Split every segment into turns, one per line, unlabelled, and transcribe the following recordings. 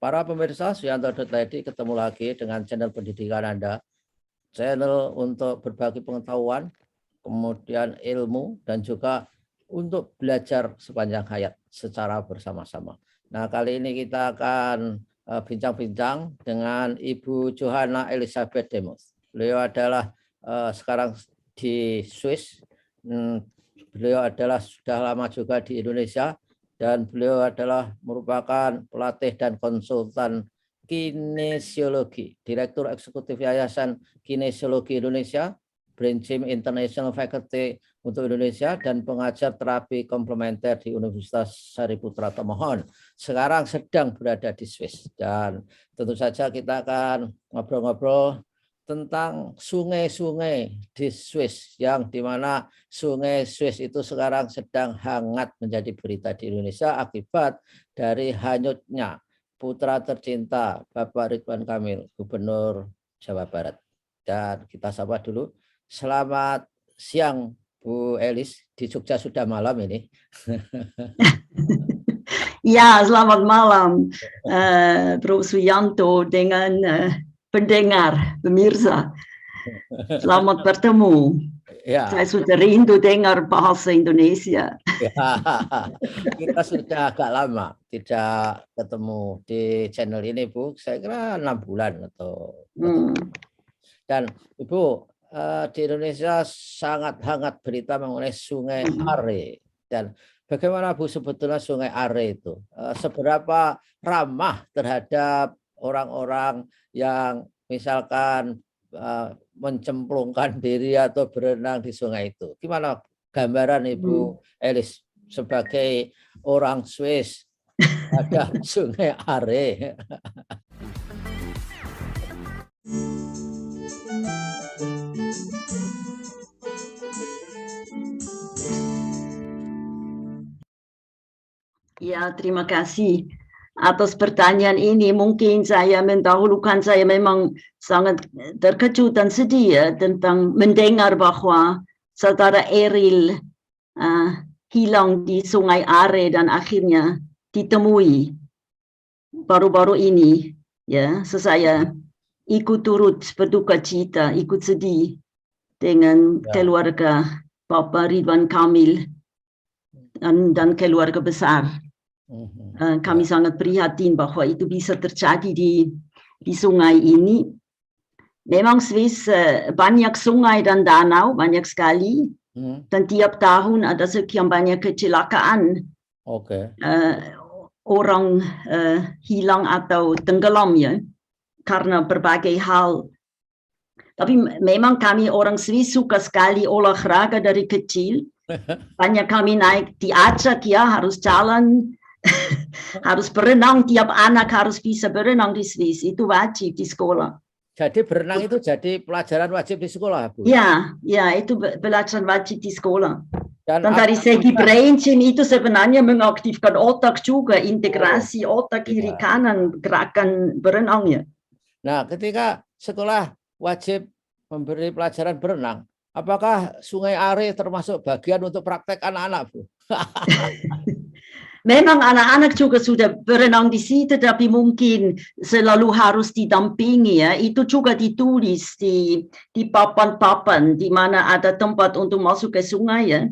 para pemirsa Suyanto.id, ketemu lagi dengan channel pendidikan Anda, channel untuk berbagi pengetahuan, kemudian ilmu, dan juga untuk belajar sepanjang hayat secara bersama-sama. Nah, kali ini kita akan bincang-bincang dengan Ibu Johanna Elizabeth Demus. Beliau adalah sekarang di Swiss. Beliau adalah sudah lama juga di Indonesia, dan beliau adalah merupakan pelatih dan konsultan kinesiologi, Direktur Eksekutif Yayasan Kinesiologi Indonesia, Brain Gym International Faculty untuk Indonesia, dan pengajar terapi komplementer di Universitas Sariputra Tomohon. Sekarang sedang berada di Swiss, dan tentu saja kita akan ngobrol-ngobrol tentang sungai-sungai di Swiss, yang dimana sungai Swiss itu sekarang sedang hangat menjadi berita di Indonesia akibat dari hanyutnya putra tercinta Bapak Ridwan Kamil, Gubernur Jawa Barat. Dan kita sapa dulu. Selamat siang Bu Elis, di Jogja sudah malam ini.
Ya, selamat malam Bro Suyanto dengan pendengar, pemirsa. Selamat bertemu.
Ya.
Saya sudah rindu dengar bahasa Indonesia.
Ya, kita sudah agak lama tidak ketemu di channel ini, Bu. Saya kira 6 bulan atau. Dan Ibu, di Indonesia sangat hangat berita mengenai Sungai Are. Dan bagaimana Bu sebetulnya Sungai Are itu? Seberapa ramah terhadap orang-orang yang misalkan mencemplungkan diri atau berenang di sungai itu? Gimana gambaran Ibu Elis sebagai orang Swiss ada Sungai Are?
Ya, terima kasih atas pertanyaan ini. Mungkin saya mendahulukan, saya memang sangat terkejut dan sedih ya, tentang mendengar bahwa saudara Eril hilang di Sungai Are dan akhirnya ditemui baru-baru ini. Ya, saya ikut turut berduka cita, ikut sedih dengan keluarga Bapak Ridwan Kamil dan keluarga besar. Kami sangat prihatin bahwa itu bisa terjadi di sungai ini. Memang Swiss banyak sungai dan danau, banyak sekali. Dan tiap tahun ada sekian banyak kecelakaan. Orang hilang atau tenggelam ya, karena berbagai hal. Tapi memang kami orang Swiss suka sekali olahraga dari kecil. Banyak kami naik diajak ya, harus jalan. Harus berenang, tiap anak harus bisa berenang di Swiss, itu wajib di sekolah.
Jadi berenang itu jadi pelajaran wajib di sekolah, Bu?
Ya, itu pelajaran wajib di sekolah. Dan dari segi brain gym itu sebenarnya mengaktifkan otak juga, integrasi otak kiri kanan, gerakan berenangnya.
Nah, ketika sekolah wajib memberi pelajaran berenang, apakah Sungai Are termasuk bagian untuk praktek anak-anak, Bu?
Memang anak-anak juga sudah berenang di situ, tapi mungkin selalu harus didampingi ya. Itu juga ditulis di papan-papan di mana ada tempat untuk masuk ke sungai ya.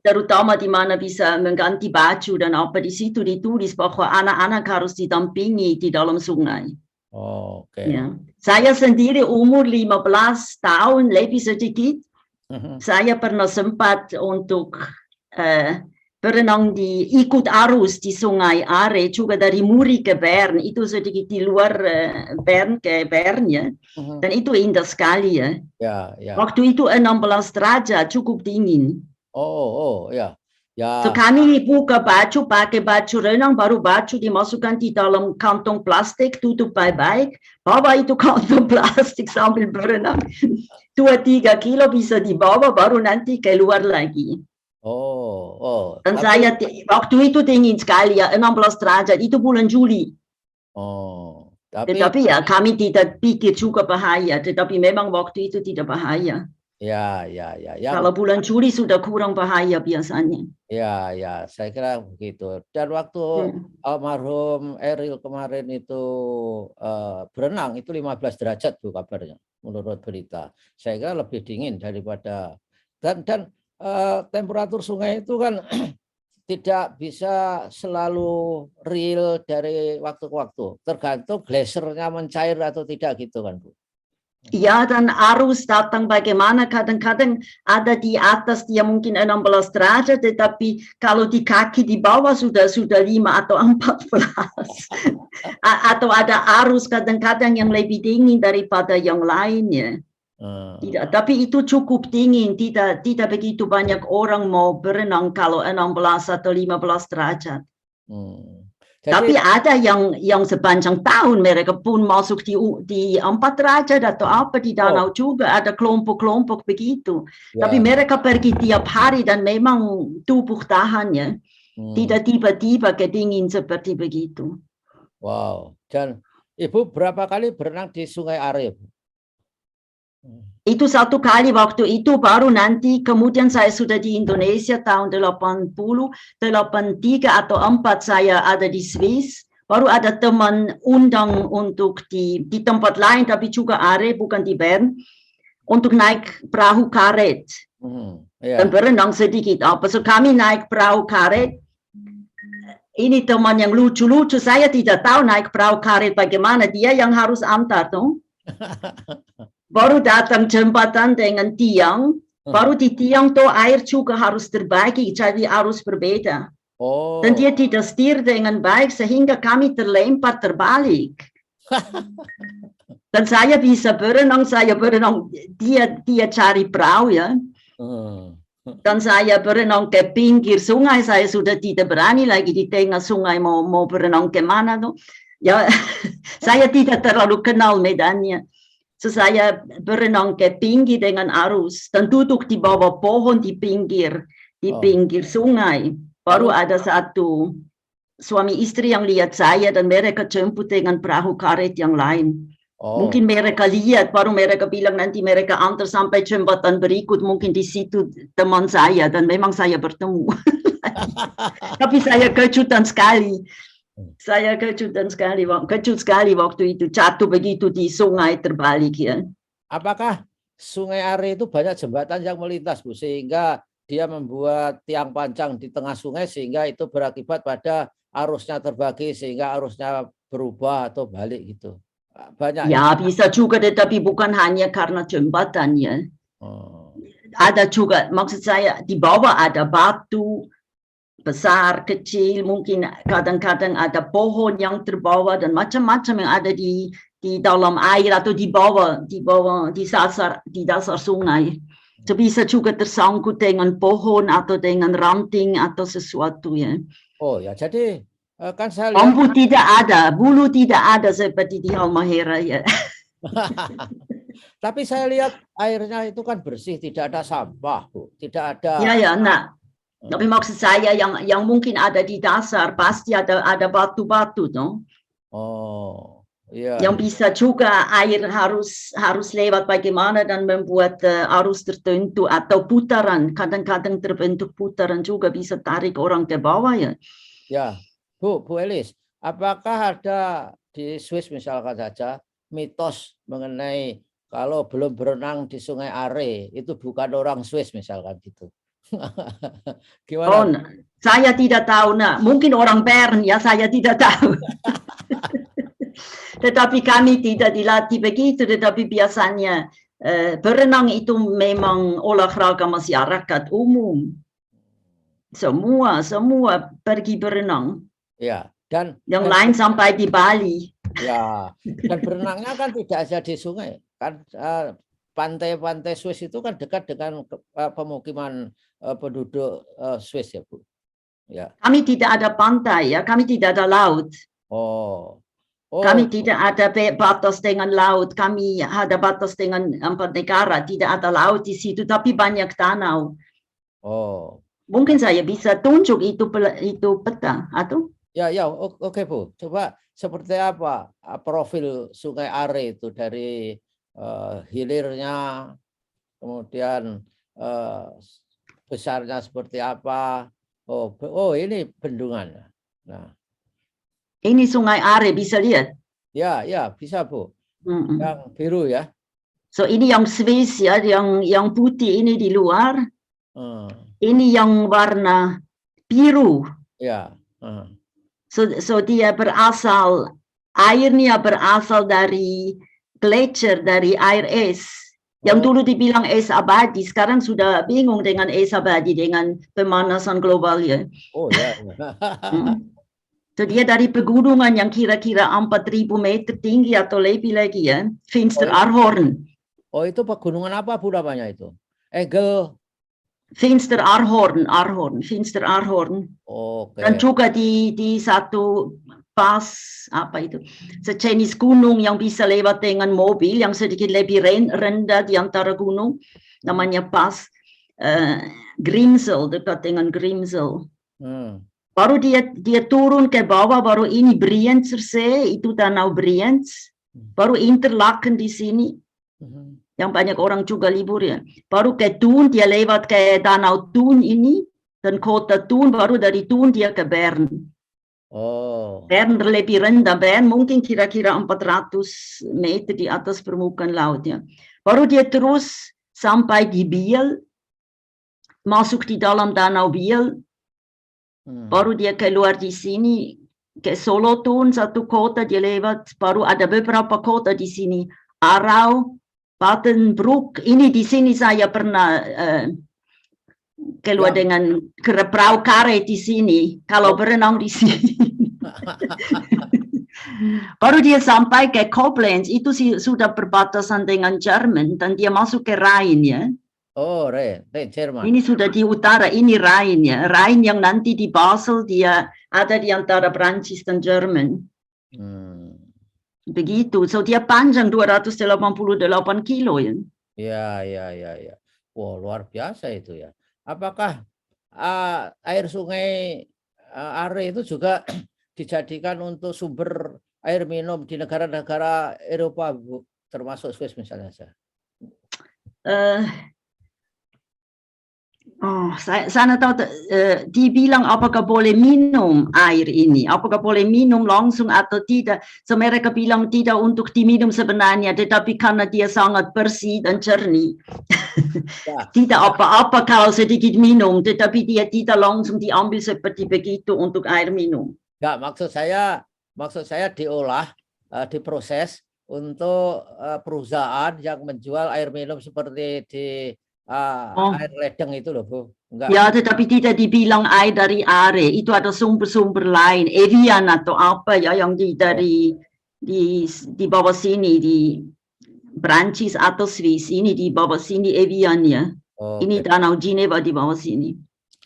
Terutama di mana bisa mengganti baju dan apa, di situ ditulis bahwa anak-anak harus didampingi di dalam sungai. Ya. Saya sendiri umur 15 tahun lebih sedikit. Saya pernah sempat untuk berenang ikut arus di Sungai Are, juga dari Muri ke Bern, itu sedikit di luar Bern ke Bern ya. Dan itu indah sekali ya. Waktu itu 16 derajat, cukup dingin. So kami buka baju, pakai baju renang, baru baju dimasukkan di dalam kantong plastik, tutup baik-baik, bawa itu kantong plastik sambil berenang. 2-3 kilo bisa dibawa, baru nanti keluar lagi. Dan saya waktu itu dingin sekali ya, 16 derajat, itu bulan Juli. Tetapi ya kami tidak pikir juga bahaya, tetapi memang waktu itu tidak bahaya.
Ya, ya, ya.
Kalau bulan Juli sudah kurang bahaya biasanya.
Ya, ya, saya kira begitu. Dan waktu almarhum Eril kemarin itu berenang itu 15 derajat Bu kabarnya menurut berita. Saya kira lebih dingin daripada dan temperatur sungai itu kan tidak bisa selalu real dari waktu ke waktu. Tergantung glasiernya mencair atau tidak gitu kan Bu.
Ja, dan arus datang bagaimana, kadang-kadang ada di atas dia mungkin 16 derajat, tetapi kalau di kaki di bawah sudah 5 atau 14. Atau ada arus kadang-kadang yang lebih dingin daripada yang lainnya. Tidak, tapi itu cukup dingin, tidak begitu banyak orang mau berenang kalau 16 atau 15 derajat. Tapi
Jadi
ada yang sepanjang tahun mereka pun masuk di 4 derajat atau apa di danau juga, ada kelompok-kelompok begitu. Tapi
ya,
mereka pergi tiap hari dan memang tubuh tahannya tidak tiba-tiba kedingin seperti begitu.
wow. Dan Ibu berapa kali berenang di Sungai Are?
Itu satu kali waktu itu, baru nanti kemudian saya sudah di Indonesia tahun 80, 83 atau 4 saya ada di Swiss. Baru ada teman undang untuk di tempat lain, tapi juga Are, bukan di Bern, untuk naik perahu karet. Dan berenang sedikit apa. So kami naik perahu karet. Ini teman yang lucu-lucu, saya tidak tahu naik perahu karet bagaimana, dia yang harus antar dong. Baru datang jembatan dengan tiang, baru di tiang tuh air juga harus terbagi, jadi harus berbeda. Dan dia tidak setir dengan baik sehingga kami terlempar terbalik. Dan saya bisa berenang, dia cari perahu ya. Dan saya berenang ke pinggir sungai, saya sudah tidak berani lagi di tengah sungai mau berenang kemana tuh. Ya, saya tidak terlalu kenal medannya. So, saya berenang ke pinggir dengan arus dan duduk di bawah pohon di pinggir sungai. Baru ada satu suami istri yang lihat saya dan mereka jemput dengan perahu karet yang lain. Mungkin mereka lihat, baru mereka bilang nanti mereka antar sampai jembatan berikut, mungkin di situ teman saya dan memang saya bertemu. Tapi saya kejutan sekali. Saya kecut sekali waktu itu jatuh begitu di sungai terbalik ya.
Apakah Sungai Are itu banyak jembatan yang melintas Bu sehingga dia membuat tiang pancang di tengah sungai sehingga itu berakibat pada arusnya terbagi sehingga arusnya berubah atau balik gitu. Banyak.
Ya bisa juga tetapi bukan hanya karena jembatannya. Ada juga maksud saya di bawah ada batu besar, kecil, mungkin kadang-kadang ada pohon yang terbawa dan macam-macam yang ada di dalam air atau di bawah di dasar sungai. So, bisa juga tersangkut dengan pohon atau dengan ranting atau sesuatu ya.
Oh ya, jadi kan saya lihat
bambu tidak ada, bulu tidak ada seperti di Halmahera ya.
Tapi saya lihat airnya itu kan bersih, tidak ada sampah Bu, tidak ada.
Ya, nah. Tapi maksud saya yang mungkin ada di dasar pasti ada batu-batu dong.
Iya.
Yang bisa juga air harus lewat bagaimana dan membuat arus tertentu atau putaran. Kadang-kadang terbentuk putaran juga bisa tarik orang ke bawah ya.
Ya, Bu Elis, apakah ada di Swiss misalkan saja mitos mengenai kalau belum berenang di Sungai Are itu bukan orang Swiss misalkan gitu? Gimana?
Saya tidak tahu, nah mungkin orang Bern ya, saya tidak tahu. Tetapi kami tidak dilatih begitu, tetapi biasanya berenang itu memang olahraga masyarakat umum. Semua pergi berenang.
Ya, dan
yang lain sampai di Bali.
Ya, dan berenangnya kan tidak saja di sungai, kan pantai-pantai Swiss itu kan dekat dengan pemukiman penduduk Swiss ya Bu. Ya.
Kami tidak ada pantai ya, kami tidak ada laut. Kami tidak ada batas dengan laut, kami ada batas dengan 4 negara, tidak ada laut di situ, tapi banyak danau. Mungkin saya bisa tunjuk itu peta atau?
Ya, oke Bu. Coba seperti apa profil Sungai Are itu dari hilirnya kemudian besarnya seperti apa. Oh ini bendungan. Nah,
Ini Sungai Are, bisa lihat.
ya bisa Bu.
Mm-mm.
Yang biru ya.
So ini yang Swiss ya, yang putih ini di luar. Ini yang warna biru.
Ya.
So dia airnya berasal dari glacier, dari air es. Yang dulu dibilang es abadi, sekarang sudah bingung dengan es abadi dengan pemanasan global ya.
Oh ya.
So dia dari pegunungan yang kira-kira 4.000 meter tinggi atau lebih lagi ya, Finsteraarhorn.
Oh itu pegunungan apa Bu namanya itu? Egel.
Finsteraarhorn.
Oke.
Dan juga di satu pas apa itu sejenis gunung yang bisa lewat dengan mobil yang sedikit lebih rendah di antara gunung, namanya pas Grimsel, dekat dengan Grimsel. Baru dia turun ke bawah, baru ini Brienzersee, itu Danau Brienz, baru Interlaken di sini yang banyak orang juga libur ya, baru ke Thun, dia lewat ke Danau Thun ini dan kota Thun, baru dari Thun dia ke Bern. Bern lebih rendah, Bern mungkin kira-kira 400 meter di atas permukaan laut ya. Baru dia terus sampai di Biel, masuk di dalam Danau Biel, baru dia keluar di sini ke Solothurn, satu kota dia lewat, baru ada beberapa kota di sini, Aarau, Papenbroek. Ini di sini saya pernah keluar dengan perahu karet di sini, kalau berenang di sini. Baru dia sampai ke Koblenz, itu sudah perbatasan dengan Jerman, dan dia masuk ke Rhine ya.
Oh, Rhine, Jerman.
Ini sudah di utara, ini Rhine ya. Rhine yang nanti di Basel, dia ada di antara Prancis dan Jerman. Begitu, so dia panjang 288 kilo ya.
Ya. Wow, luar biasa itu ya. Apakah air sungai Are itu juga dijadikan untuk sumber air minum di negara-negara Eropa, Bu, termasuk Swiss misalnya?
Saya tahu dibilang apakah boleh minum air ini, apakah boleh minum langsung atau tidak. So mereka bilang tidak untuk diminum sebenarnya, tetapi karena dia sangat bersih dan jernih. Tidak apa-apa kalau sedikit minum, tetapi dia tidak langsung diambil seperti begitu untuk air minum.
Enggak, maksud saya diolah, diproses untuk perusahaan yang menjual air minum seperti di air ledeng itu loh, Bu. Enggak.
Ya, tetapi tidak dibilang air dari Are, itu ada sumber-sumber lain, Evian atau apa ya yang di bawah sini di Prancis atau Swiss, ini di bawah sini Evian ya. Ini Danau Geneva di bawah sini.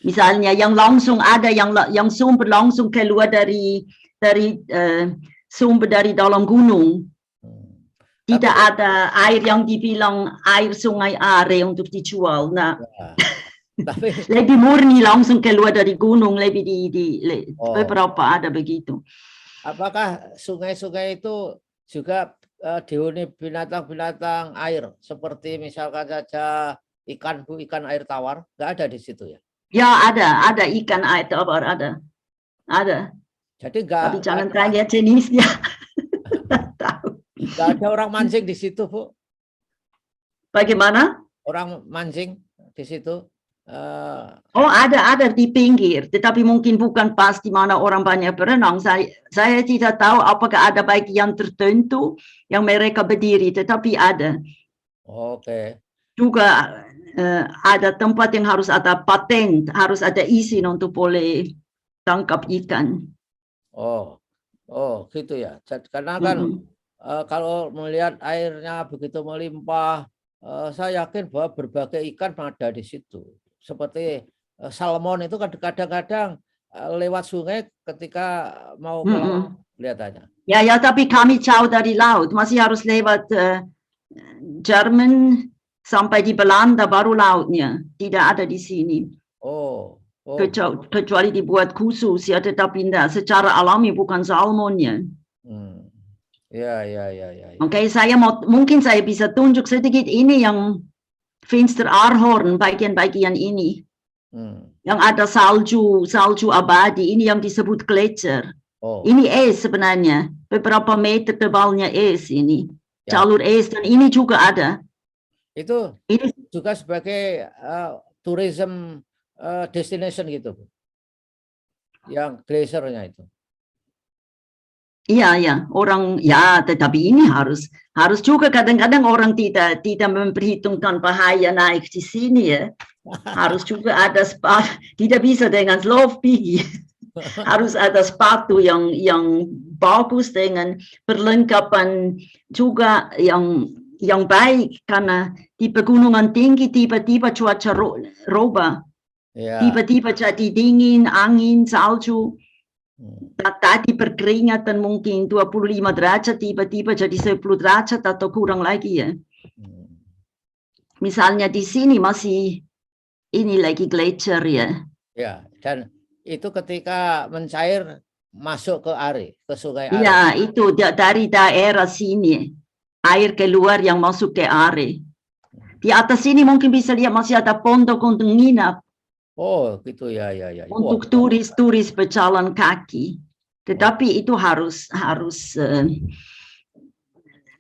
Misalnya yang langsung ada yang sumber langsung keluar dari sumber dari dalam gunung. Tidak ada air yang dibilang air sungai Are untuk dijual. Nah, lebih murni langsung keluar dari gunung, lebih beberapa ada begitu.
Apakah sungai-sungai itu juga dihuni binatang-binatang air seperti misalkan saja ikan, Bu, ikan air tawar? Nggak ada di situ ya?
Ya ada ikan air tawar, ada.
Jadi
tapi jangan tanya jenisnya.
Nggak ada orang mancing di situ, Bu?
Bagaimana?
Orang mancing di situ?
Ada di pinggir, tetapi mungkin bukan pas di mana orang banyak berenang. Saya tidak tahu apakah ada bagian tertentu yang mereka berdiri, tetapi ada.
Oke.
Juga ada tempat yang harus ada paten, harus ada izin untuk boleh tangkap ikan.
Gitu ya. Karena kan kalau melihat airnya begitu melimpah, saya yakin bahwa berbagai ikan ada di situ. Seperti salmon itu kadang-kadang lewat sungai ketika mau melaut kelihatannya. Ya,
tapi kami jauh dari laut, masih harus lewat Jerman sampai di Belanda baru lautnya, tidak ada di sini. Kecuali dibuat khusus ya, tetapi tidak secara alami, bukan salmonnya.
Ya.
Oke, mungkin saya bisa tunjuk sedikit ini yang Finster Ahorn bagian-bagian ini. Yang ada salju abadi, ini yang disebut gletscher. Ini es sebenarnya, beberapa meter tebalnya es ini. Jalur es, dan ini juga ada.
Itu ini juga sebagai tourism destination gitu, yang gletsiernya itu.
Iya, orang ya, tetapi ini harus juga kadang-kadang orang tidak memperhitungkan bahaya naik di sini ya. Harus juga ada sepatu, tidak bisa dengan slow pergi. Harus ada sepatu yang bagus dengan perlengkapan juga yang baik, karena di pegunungan tinggi tiba-tiba cuaca rubah. Tiba-tiba jadi dingin, angin, salju. Tadi berkeringatan mungkin 25 derajat, tiba-tiba jadi 10 derajat atau kurang lagi ya. Misalnya di sini masih ini lagi gletscher ya. Ya,
dan itu ketika mencair masuk ke ke sungai Are.
Ya, itu dari daerah sini. Air keluar yang masuk ke Are. Di atas sini mungkin bisa lihat masih ada pondok untuk nginap.
Oh, gitu ya.
Untuk turis berjalan kaki. Tetapi itu harus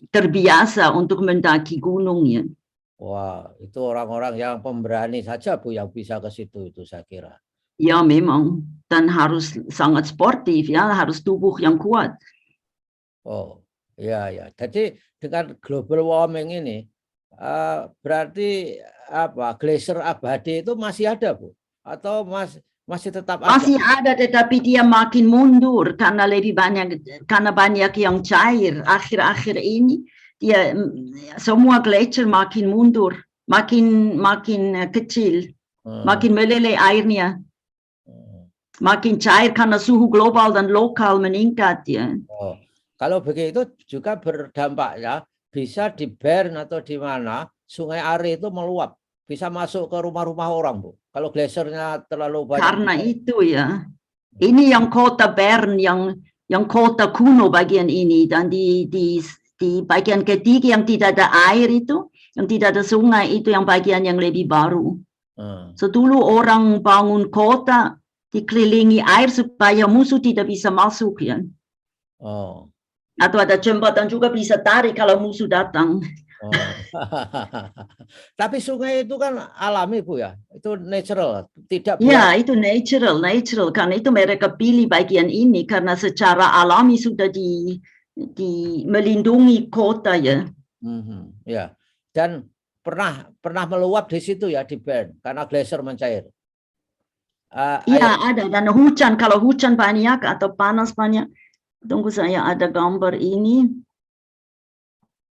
terbiasa untuk mendaki gunungnya.
Wah, itu orang-orang yang pemberani saja Bu yang bisa ke situ itu saya kira.
Ya memang, dan harus sangat sportif ya, harus tubuh yang kuat.
Oh, ya. Jadi dengan global warming ini berarti apa? Glasier abadi itu masih ada Bu? Atau masih tetap ada?
Masih ada, tetapi dia makin mundur karena banyak yang cair. Akhir-akhir ini dia semua glasier makin mundur, makin kecil, makin meleleh airnya, makin cair karena suhu global dan lokal meningkat ya.
Oh, kalau begitu juga berdampak ya, bisa di Bern atau di mana sungai Are itu meluap, bisa masuk ke rumah-rumah orang Bu. Kalau gletsiernya terlalu banyak.
Karena itu ya, ini yang kota Bern, yang kota kuno bagian ini, dan di bagian ketiga yang tidak ada air itu, yang tidak ada sungai itu yang bagian yang lebih baru. So dulu orang bangun kota dikelilingi air supaya musuh tidak bisa masuk ya. Atau ada jembatan juga bisa tarik kalau musuh datang.
Tapi sungai itu kan alami Bu ya, itu natural, tidak.
Ya, itu natural, karena itu mereka pilih bagian ini karena secara alami sudah melindungi kota ya.
Ya, dan pernah meluap di situ ya di Bern karena glasier mencair.
Iya ada, dan hujan, kalau hujan banyak atau panas banyak. Tunggu, saya ada gambar ini.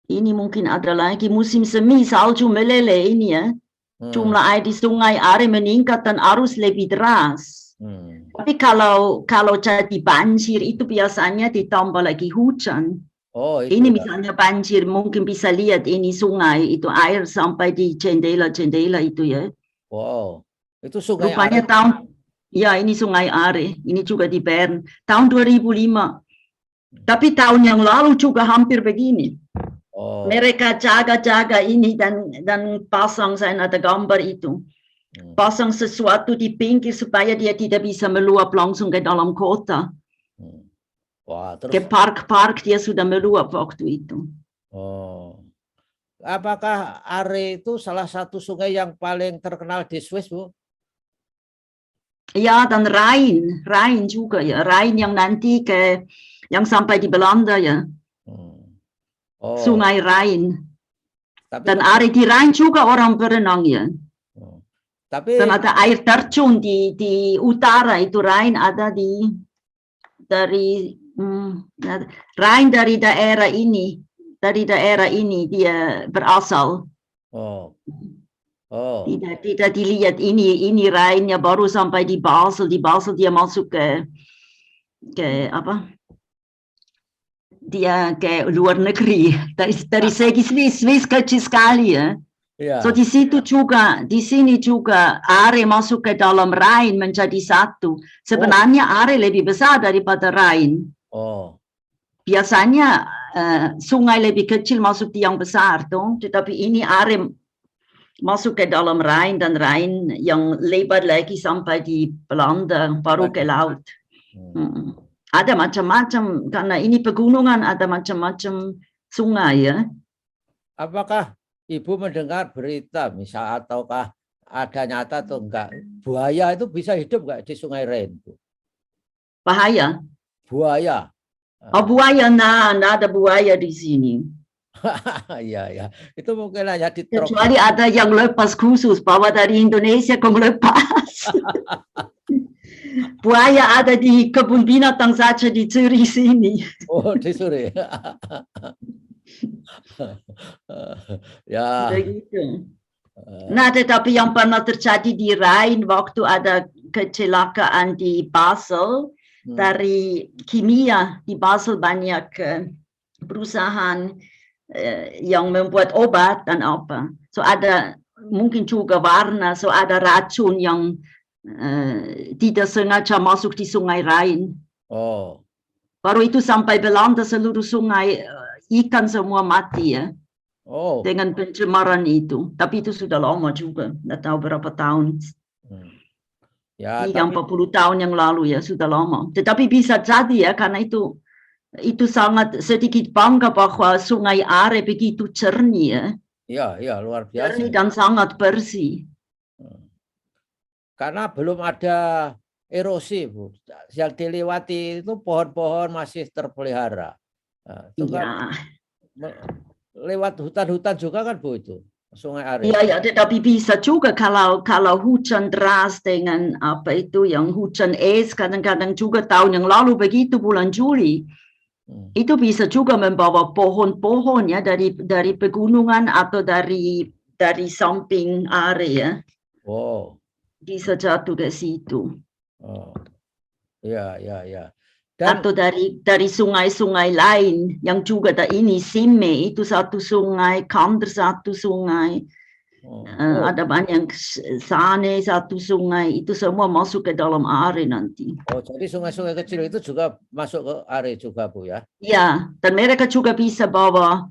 Ini mungkin ada lagi musim semi, salju meleleh ini ya. Jumlah air di sungai Are meningkat dan arus lebih deras. Tapi kalau jadi banjir itu biasanya ditambah lagi hujan. Ini misalnya banjir, mungkin bisa lihat ini sungai, itu air sampai di jendela-jendela itu ya.
Wow, itu sungai
rupanya
Are.
Ya ini sungai Are, ini juga di Bern, tahun 2005. Tapi tahun yang lalu juga hampir begini. Mereka jaga-jaga ini dan pasang, saya ada gambar itu. Pasang sesuatu di pinggir supaya dia tidak bisa meluap langsung ke dalam kota.
Wah, terus
ke park-park dia sudah meluap waktu itu.
Apakah Are itu salah satu sungai yang paling terkenal di Swiss, Bu?
Ya, dan Rhein juga ya. Rhein yang nanti yang sampai di Belanda ya. Sungai Rhein. Dan Are di Rhein juga orang berenang ya. Dan ada air terjun di utara itu Rhein ada Rhein dari daerah ini. Dari daerah ini dia berasal. Tidak dilihat ini Rheinnya baru sampai di Basel. Di Basel dia masuk ke apa? Dia ke luar negeri. Dari segi Swiss kecil sekali ya. So di sini juga Are masuk ke dalam Rhein menjadi satu. Sebenarnya Are lebih besar daripada Rhein. Biasanya sungai lebih kecil masuk di yang besar, tetapi ini Are masuk ke dalam Rhein dan Rhein yang lebar lagi sampai di Belanda, baru ke laut. Ada macam-macam, karena ini pegunungan ada macam-macam sungai ya.
Apakah Ibu mendengar berita misal ataukah ada nyata atau enggak, buaya itu bisa hidup enggak di Sungai Rhein?
Bahaya?
Buaya.
Oh buaya, enggak ada buaya di sini.
Iya, ya. Itu mungkin hanya di truk.
Kecuali ada yang lepas khusus, bawa dari Indonesia kong lepas. Buaya ada di kebun binatang saja di Zurich sini.
Oh, di Zurich. Ya.
Begitu. Nah, tetapi yang pernah terjadi di Rhein waktu ada kecelakaan di Basel, dari kimia di Basel banyak perusahaan yang membuat obat dan apa. So ada mungkin juga warna, so ada racun yang tidak sengaja masuk di Sungai Rhein.
Oh.
Baru itu sampai Belanda seluruh sungai ikan semua mati ya.
Oh.
Dengan pencemaran itu. Tapi itu sudah lama juga, tidak tahu berapa tahun.
Ya,
40 tahun yang lalu ya, sudah lama. Tetapi bisa jadi ya, karena itu sangat sedikit bangga bahwa Sungai Are begitu jernih ya.
Iya, luar biasa.
Jernih dan sangat bersih.
Karena belum ada erosi, Bu. Yang dilewati itu pohon-pohon masih terpelihara. Itu kan lewat hutan-hutan juga kan, Bu, itu Sungai Are.
Iya, tetapi bisa juga kalau hujan deras dengan apa itu yang hujan es kadang-kadang juga tahun yang lalu begitu bulan Juli. Itu bisa juga membawa pohon-pohon ya dari pegunungan atau dari samping area.
Oh.
Bisa jatuh ke situ.
Oh. Ya.
Dan, atau dari sungai-sungai lain yang juga ini Simme itu satu sungai, Kander satu sungai, ada banyak Sane satu sungai, itu semua masuk ke dalam Are nanti.
Oh, jadi sungai-sungai kecil itu juga masuk ke Are juga, Bu ya?
Ya, dan mereka juga bisa bawa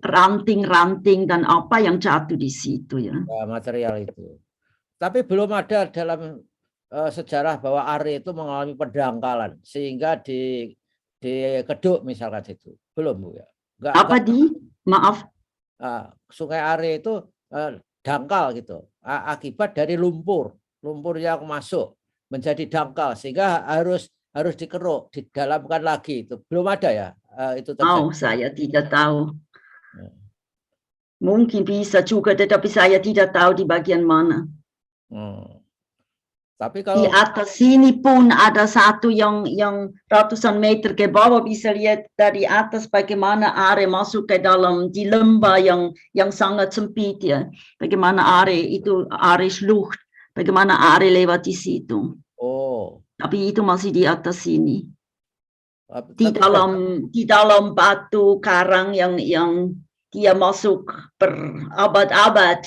ranting-ranting dan apa yang jatuh di situ ya.
Material itu. Tapi belum ada dalam sejarah bahwa Are itu mengalami pendangkalan sehingga dikeduk misalkan itu. Belum, Bu ya?
Maaf?
Sungai Are itu dangkal gitu. Akibat dari lumpur yang masuk menjadi dangkal sehingga harus dikeruk, didalamkan lagi itu. Belum ada ya itu terjadi.
Oh, saya tidak tahu. Mungkin bisa juga, tetapi saya tidak tahu di bagian mana.
Tapi kalau
di atas sini pun ada satu yang ratusan meter ke bawah, bisa lihat dari atas bagaimana Are masuk ke dalam di lembah yang sangat sempit ya. Bagaimana Are Schlucht, bagaimana Are lewat di situ.
Oh.
Tapi itu masih di atas sini. Di dalam batu karang yang dia masuk berabad-abad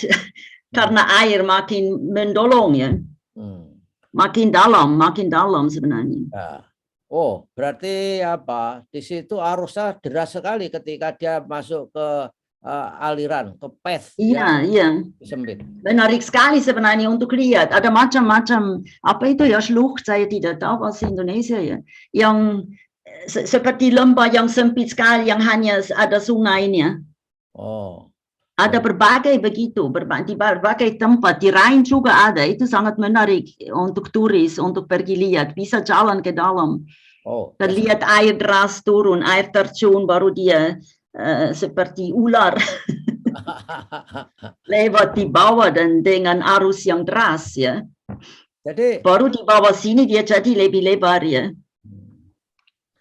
karena air makin mendolong ya. Makin dalam sebenarnya.
Nah. Oh, berarti apa? Di situ arusnya deras sekali ketika dia masuk ke aliran, ke path.
Iya.
Sempit.
Menarik sekali sebenarnya untuk lihat. Ada macam-macam, apa itu ya, Schlucht, saya tidak tahu bahasa Indonesia ya. Yang seperti lembah yang sempit sekali, yang hanya ada sungainya.
Oh.
Ada berbagai begitu, di berbagai tempat. Di Rhein juga ada, itu sangat menarik untuk turis, untuk pergi lihat. Bisa jalan ke dalam.
Oh,
dan lihat air deras turun, air terjun, baru dia seperti ular. Lewat di bawah dan dengan arus yang deras ya.
Jadi
baru di bawah sini dia jadi lebih lebar ya.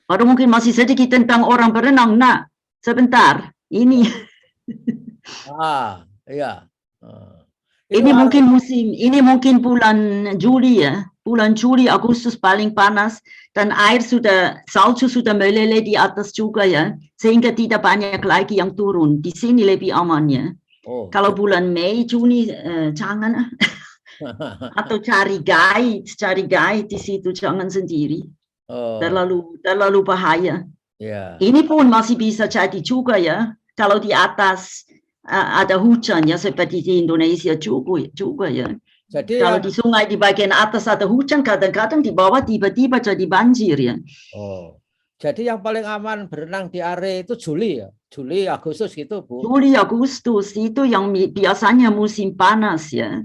Baru mungkin masih sedikit tentang orang berenang. Nah, sebentar. Ini
iya.
Ini mungkin mungkin bulan Juli ya. Bulan Juli, Agustus paling panas dan salju sudah meleleh di atas juga ya. Sehingga tidak banyak lagi yang turun. Di sini lebih aman ya. Kalau bulan Mei, Juni jangan. Atau cari guide di situ, jangan sendiri. Terlalu bahaya.
Yeah.
Ini pun masih bisa jadi juga ya. Kalau di atas ada hujan ya seperti di Indonesia juga ya.
Jadi
Kalau di sungai di bagian atas ada hujan, kadang-kadang di bawah tiba-tiba jadi banjir ya.
Jadi yang paling aman berenang di Are itu Juli ya, Juli Agustus gitu Bu.
Juli Agustus itu yang biasanya musim panas ya.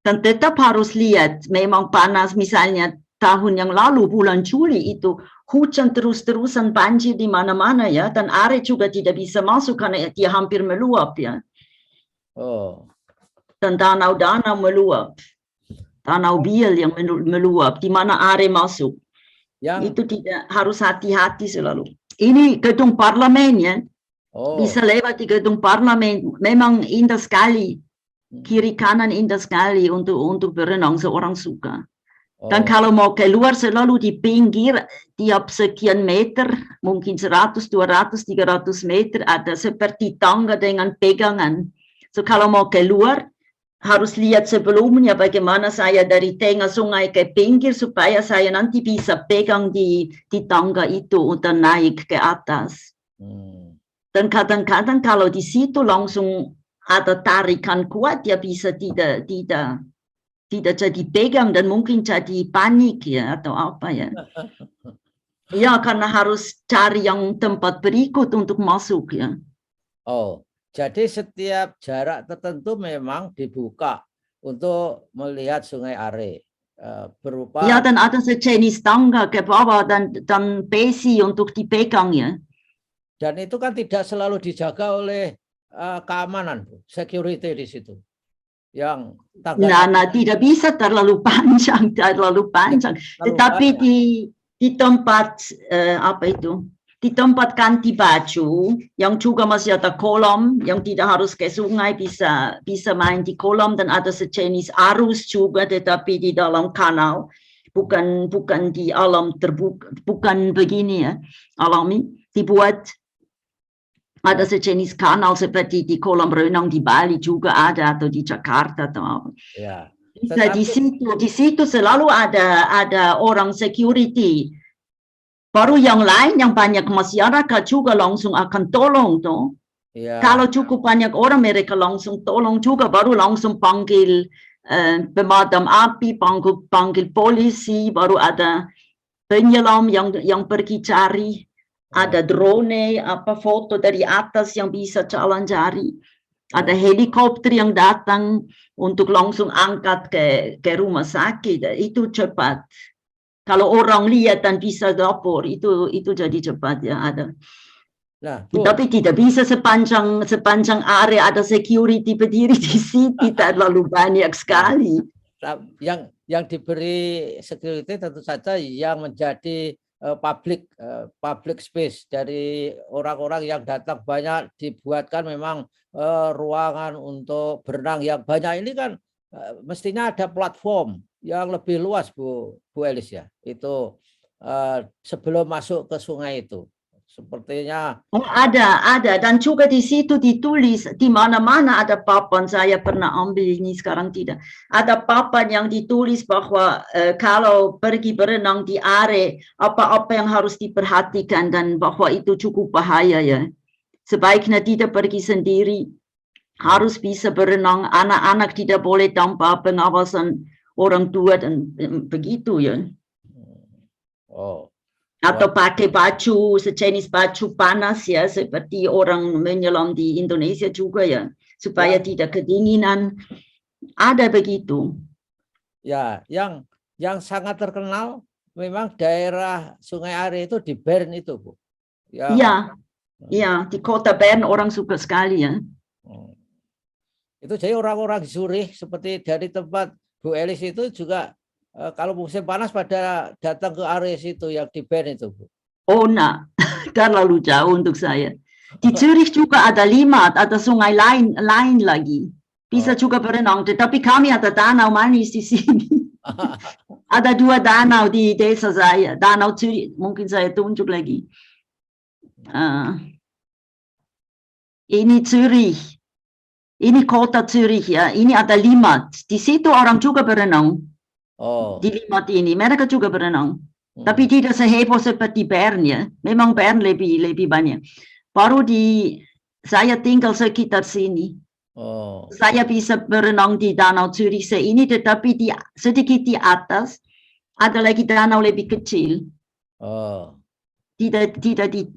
Dan tetap harus lihat, memang panas misalnya tahun yang lalu bulan Juli itu hujan terus-terusan banjir di mana-mana ya, dan Are juga tidak bisa masuk karena dia hampir meluap ya. Dan danau-danau meluap, danau Biel yang meluap, di mana Are masuk. Itu tidak, harus hati-hati selalu. Ini gedung parlemen ya, bisa lewat di gedung parlemen, memang indah sekali, kiri kanan indah sekali untuk berenang seorang suka. Dan kalau mau keluar selalu di pinggir, tiap sekian meter, mungkin 100, 200, 300 meter, ada seperti tangga dengan pegangan. So kalau mau keluar, harus lihat sebelumnya bagaimana saya dari tengah sungai ke pinggir, supaya saya nanti bisa pegang di tangga itu untuk naik ke atas. Dan kadang-kadang kalau di situ langsung ada tarikan kuat, ya bisa tidak jadi pegang dan mungkin jadi panik ya atau apa ya. Ya karena harus cari yang tempat berikut untuk masuk ya.
Jadi setiap jarak tertentu memang dibuka untuk melihat Sungai Are berupa.
Ya, dan ada sejenis tangga ke bawah dan besi untuk dipegang ya.
Dan itu kan tidak selalu dijaga oleh keamanan, security di situ. Yang
tidak bisa terlalu panjang. Tetapi di tempat apa itu, di tempat ganti baju yang juga masih ada kolam, yang tidak harus ke sungai, bisa main di kolam, dan ada sejenis arus juga, tetapi di dalam kanal, bukan di alam terbuka, bukan begini ya, alami, dibuat. Ada sejenis kanal seperti di kolam renang di Bali juga ada, atau di Jakarta atau apa.
Ya.
Bisa di situ selalu ada orang security. Baru yang lain, yang banyak masyarakat juga langsung akan tolong tuh. Ya. Kalau cukup banyak orang, mereka langsung tolong juga, baru langsung panggil pemadam api, panggil polisi, baru ada penyelam yang pergi cari. Ada drone, foto dari atas yang bisa jalan cari. Ada helikopter yang datang untuk langsung angkat ke rumah sakit. Itu cepat. Kalau orang lihat dan bisa lapor, itu jadi cepat ya ada. Nah, tapi tidak bisa sepanjang area ada security berdiri di situ, terlalu banyak sekali.
Yang diberi security tentu saja yang menjadi public space dari orang-orang yang datang banyak, dibuatkan memang ruangan untuk berenang yang banyak. Ini kan mestinya ada platform yang lebih luas Bu Elis ya, itu sebelum masuk ke sungai itu sepertinya.
Ada dan juga di situ ditulis, di mana-mana ada papan. Saya pernah ambil ini, sekarang tidak ada papan yang ditulis bahwa kalau pergi berenang di Are, apa-apa yang harus diperhatikan, dan bahwa itu cukup bahaya ya. Sebaiknya tidak pergi sendiri, harus bisa berenang. Anak-anak tidak boleh tanpa pengawasan orang tua dan begitu ya. Atau pakai baju, sejenis baju panas ya, seperti orang menyelam di Indonesia juga ya, supaya tidak kedinginan. Ada begitu.
Ya, yang sangat terkenal memang daerah Sungai Are itu di Bern itu Bu.
Ya, di kota Bern orang suka sekali ya.
Itu jadi orang-orang di Zurich seperti dari tempat Bu Elis itu juga kalau musim panas pada datang ke area situ yang di Bern itu Bu.
Oh nah, terlalu jauh untuk saya. Di Zurich juga ada Limmat, ada sungai lain lagi. Bisa juga berenang, tetapi kami ada danau manis di sini. Ada 2 danau di desa saya, Danau Zurich, mungkin saya tunjuk lagi. Ini Zurich, ini kota Zurich ya, ini ada Limmat. Di situ orang juga berenang. Di Limmat ini, mereka juga berenang. Tapi tidak seheboh seperti Bern ya. Memang Bern lebih banyak. Baru di Saya tinggal sekitar sini.
Oh,
Saya bisa berenang di Danau Zürich ini, tetapi sedikit di atas ada lagi danau lebih kecil.
oh.
Tidak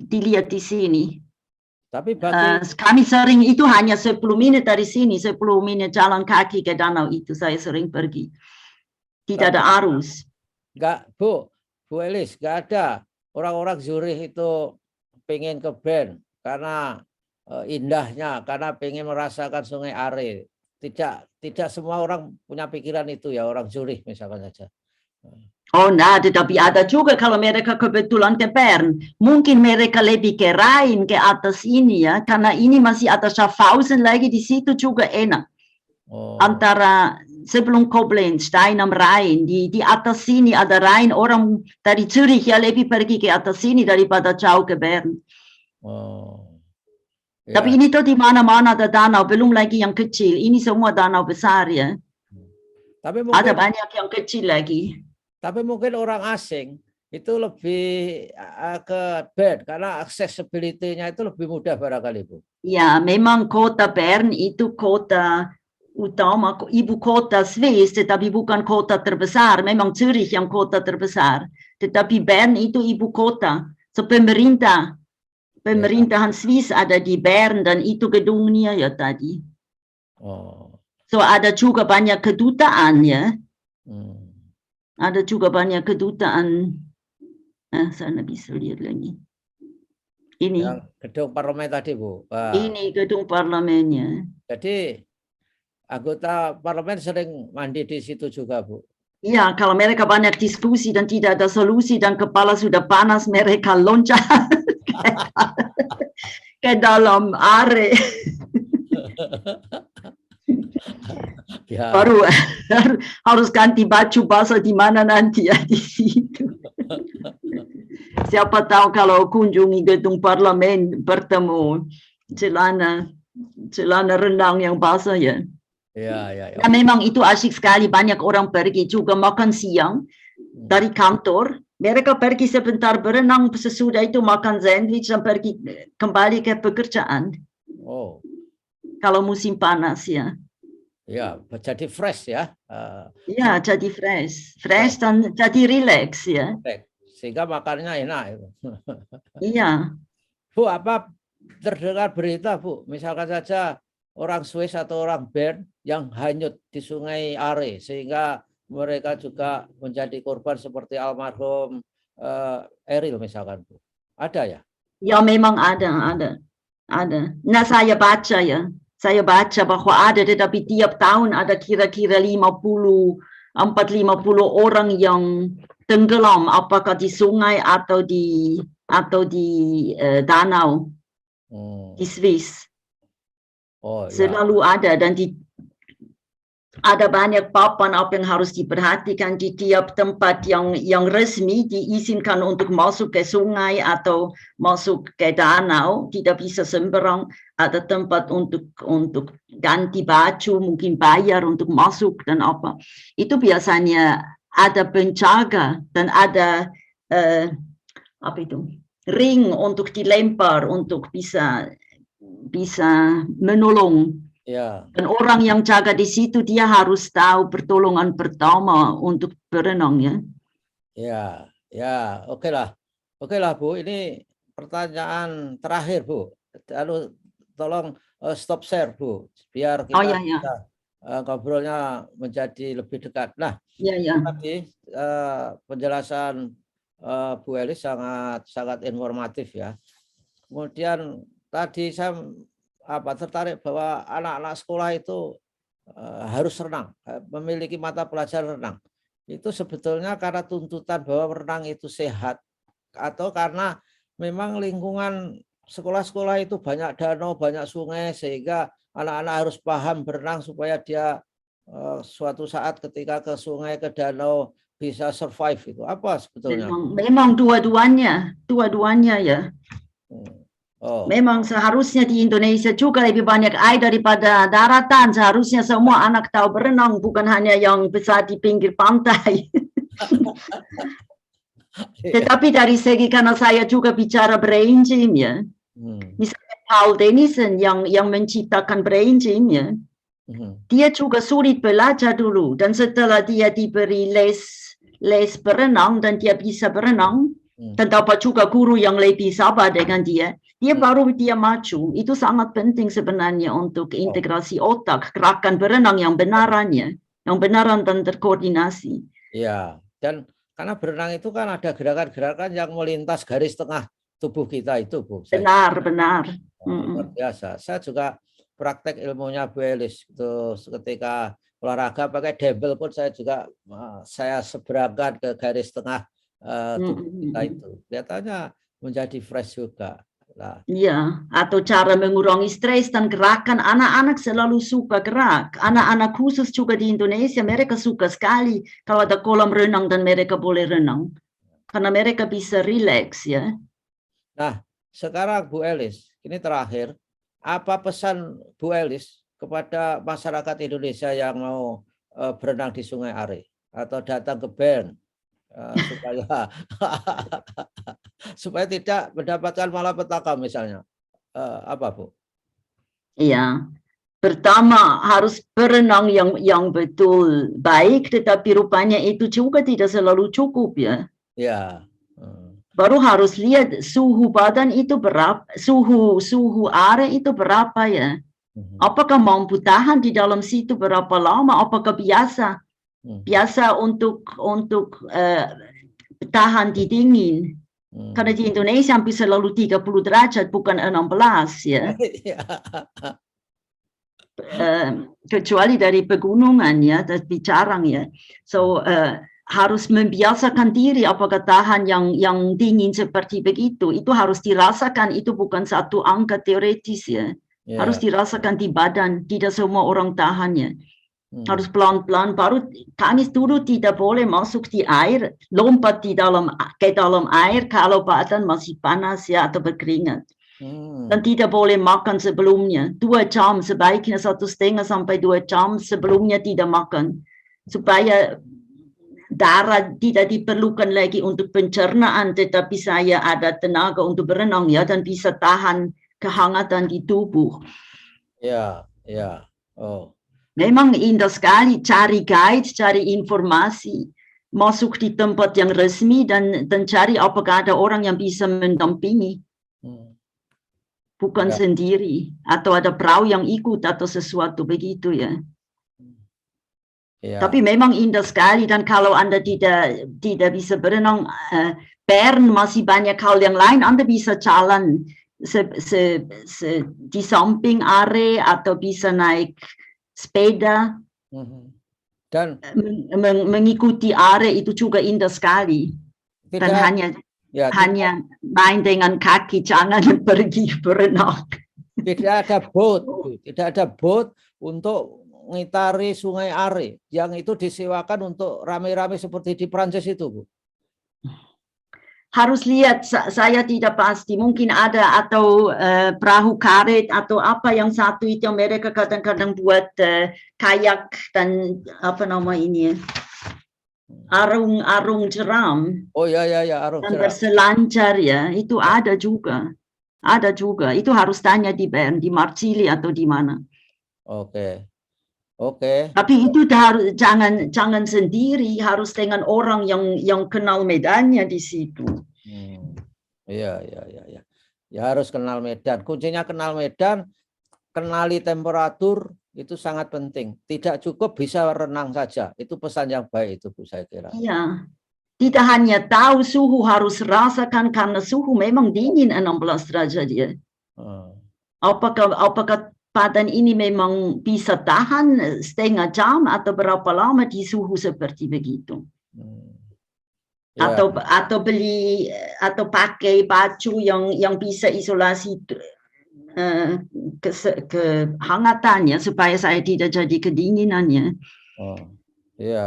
dilihat di sini.
Tapi bagi
Kami sering itu hanya 10 menit dari sini, 10 menit jalan kaki ke danau itu saya sering pergi. Tidak ada arus.
Bu Elis, nggak ada orang-orang Zurich itu pengen ke Bern karena indahnya, karena pengen merasakan Sungai Are. Tidak semua orang punya pikiran itu ya, orang Zurich misalkan saja.
Oh, nah, tetapi ada juga kalau mereka kebetulan ke Bern. Mungkin mereka lebih ke Rhein, ke atas ini ya. Karena ini masih ada Schaffhausen lagi, di situ juga enak.
Oh.
Antara sebelum Koblenz, Stein am Rhein. Di atas sini ada Rhein. Orang dari Zürich ya lebih pergi ke atas sini daripada jauh ke Bern.
Oh. Ya.
Tapi ini tuh di mana-mana ada danau. Belum lagi yang kecil. Ini semua danau besar ya.
Tapi
Ada banyak yang kecil lagi.
Tapi mungkin orang asing itu lebih ke Bern karena accessibility-nya itu lebih mudah barangkali, Bu.
Ya, memang kota Bern itu kota utama, ibu kota Swiss, tetapi bukan kota terbesar. Memang Zürich yang kota terbesar. Tetapi Bern itu ibu kota. So, pemerintahan Swiss ada di Bern dan itu gedungnya ya tadi.
Oh.
So, ada juga banyak kedutaan ya.
Hmm.
Ada juga banyak kedutaan. Sana bisa lihat lagi. Ini.
Yang gedung parlemen tadi, Bu. Wah.
Ini gedung parlemennya.
Jadi anggota parlemen sering mandi di situ juga, Bu.
Iya, kalau mereka banyak diskusi dan tidak ada solusi dan kepala sudah panas, mereka loncat ke dalam are.
Ya.
Baru harus ganti baju basah di mana nanti ya di situ. Siapa tahu kalau kunjungi gedung parlemen bertemu celana renang yang basah ya.
Ya.
Nah, memang itu asik sekali, banyak orang pergi juga makan siang dari kantor. Mereka pergi sebentar berenang, sesudah itu makan sandwich dan pergi kembali ke pekerjaan.
Oh.
Kalau musim panas ya.
Ya, jadi fresh ya.
Ya, jadi fresh dan jadi relax ya.
Sehingga makannya enak.
Iya.
Bu, apa terdengar berita, Bu? Misalkan saja orang Swiss atau orang Bern yang hanyut di Sungai Are, sehingga mereka juga menjadi korban seperti almarhum Eril misalkan, Bu. Ada ya?
Ya, memang ada. Nah, saya baca ya. Saya baca bahwa ada, tetapi tiap tahun ada kira-kira 50 orang yang tenggelam, apakah di sungai atau di danau di Swiss.
Oh,
selalu ada dan ada banyak papan apa yang harus diperhatikan di tiap tempat yang resmi diizinkan untuk masuk ke sungai atau masuk ke danau, tidak bisa sembarang. Ada tempat untuk ganti baju, mungkin bayar untuk masuk dan apa. Itu biasanya ada penjaga dan ada ring untuk dilempar untuk bisa menolong.
Ya.
Dan orang yang jaga di situ dia harus tahu pertolongan pertama untuk berenang ya.
Ya, oke lah, Bu. Ini pertanyaan terakhir, Bu. Lalu tolong stop share, Bu, biar kita bisa ngobrolnya menjadi lebih dekat. Nah, tadi penjelasan Bu Elis sangat informatif ya. Kemudian tadi saya tertarik bahwa anak-anak sekolah itu harus renang, memiliki mata pelajaran renang. Itu sebetulnya karena tuntutan bahwa renang itu sehat atau karena memang lingkungan sekolah-sekolah itu banyak danau, banyak sungai, sehingga anak-anak harus paham berenang supaya dia suatu saat ketika ke sungai, ke danau bisa survive. Itu apa sebetulnya?
Memang dua-duanya ya.
Oh.
Memang seharusnya di Indonesia juga lebih banyak air daripada daratan. Seharusnya semua anak tahu berenang, bukan hanya yang besar di pinggir pantai. Tetapi dari segi, karena saya juga bicara brain gym ya. Misalnya Paul Dennison yang menciptakan brain gym ya, dia juga sulit belajar dulu, dan setelah dia diberi les berenang dan dia bisa berenang, dan dapat juga guru yang lebih sabar dengan dia baru dia maju. Itu sangat penting sebenarnya untuk integrasi otak, gerakan berenang yang benaran dan terkoordinasi.
Ya, dan karena berenang itu kan ada gerakan-gerakan yang melintas garis tengah tubuh kita itu, Bu.
Benar.
Luar biasa. Saya juga praktek ilmunya Bu Elis itu ketika olahraga pakai dumbbell pun saya seberangkan ke garis tengah tubuh kita itu. Kelihatannya menjadi fresh juga. Nah.
Iya, atau cara mengurangi stres dan gerakan. Anak-anak selalu suka gerak. Anak-anak khusus juga di Indonesia, mereka suka sekali kalau ada kolam renang dan mereka boleh renang. Karena mereka bisa rileks ya.
Nah, sekarang Bu Elis, ini terakhir, apa pesan Bu Elis kepada masyarakat Indonesia yang mau berenang di Sungai Are atau datang ke Bern supaya tidak mendapatkan malapetaka misalnya, apa Bu?
Iya, pertama harus berenang yang betul baik, tetapi rupanya itu juga tidak selalu cukup ya.
Ya.
Baru harus lihat suhu badan itu berapa, suhu area itu berapa ya. Apakah mampu tahan di dalam situ berapa lama? Apakah biasa untuk tahan di dingin? Karena di Indonesia hampir selalu 30 derajat, bukan 16 ya. Kecuali dari pegunungan ya, tapi jarang ya. So harus membiasakan diri apakah tahan yang dingin seperti begitu. Itu harus dirasakan, itu bukan satu angka teoretis ya. Harus dirasakan di badan, tidak semua orang tahannya. Harus pelan-pelan, baru tangis dulu, tidak boleh masuk di air, lompat ke dalam air kalau badan masih panas ya atau berkeringat. Dan tidak boleh makan sebelumnya. 2 jam, sebaiknya 1,5 sampai 2 jam sebelumnya tidak makan. Supaya darah tidak diperlukan lagi untuk pencernaan, tetapi saya ada tenaga untuk berenang ya, dan bisa tahan kehangatan di tubuh.
Ya. Oh.
Memang indah sekali cari guide, cari informasi, masuk di tempat yang resmi dan cari apakah ada orang yang bisa mendampingi. Bukan sendiri, atau ada perahu yang ikut atau sesuatu begitu ya. Tapi memang indah sekali, dan kalau Anda tidak bisa berenang, Bern masih banyak hal yang lain. Anda bisa jalan di samping area atau bisa naik sepeda dan mengikuti area itu juga indah sekali. Dan hanya main dengan kaki, jangan pergi berenang.
Tidak ada boat untuk mengitari Sungai Are yang itu disewakan untuk rame-rame seperti di Prancis itu, Bu.
Harus lihat, saya tidak pasti, mungkin ada atau perahu karet atau apa yang satu itu yang mereka kadang-kadang buat kayak dan apa nama ini, arung jeram.
Oh ya, arung
jeram. Dan berselancar ya, itu ada juga. Itu harus tanya di Bern, di Marcili atau di mana. Oke. Tapi itu jangan sendiri, harus dengan orang yang kenal medannya di situ.
Iya. Ya harus kenal medan. Kuncinya kenal medan, kenali temperatur, itu sangat penting. Tidak cukup bisa renang saja. Itu pesan yang baik itu, Bu, saya kira.
Iya. Tidak hanya tahu suhu, harus rasakan, karena suhu memang dingin 16 derajat ya. Apakah badan ini memang bisa tahan setengah jam atau berapa lama di suhu seperti begitu? Atau beli atau pakai baju yang bisa isolasi kehangatannya supaya saya tidak jadi kedinginannya.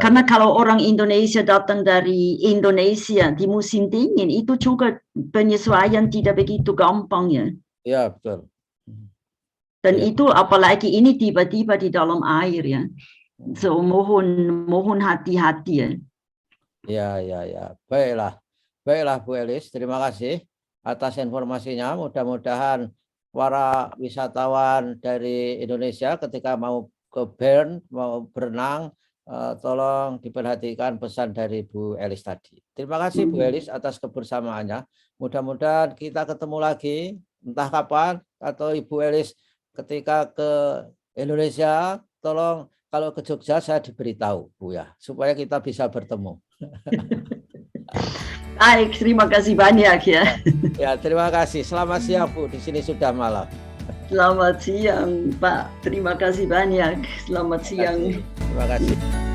Karena kalau orang Indonesia datang dari Indonesia di musim dingin, itu juga penyesuaian tidak begitu gampang ya.
Iya, betul.
Dan itu apalagi ini tiba-tiba di dalam air ya. So mohon hati-hati ya.
Ya. Baiklah Bu Elis, terima kasih atas informasinya. Mudah-mudahan para wisatawan dari Indonesia ketika mau ke Bern, mau berenang, tolong diperhatikan pesan dari Bu Elis tadi. Terima kasih Bu Elis atas kebersamaannya. Mudah-mudahan kita ketemu lagi, entah kapan, atau Ibu Elis ketika ke Indonesia, tolong kalau ke Jogja saya diberitahu, Bu ya, supaya kita bisa bertemu.
Baik, terima kasih banyak ya.
Ya, terima kasih. Selamat siang, Bu. Di sini sudah malam.
Selamat siang, Pak. Terima kasih banyak. Selamat siang.
Terima kasih.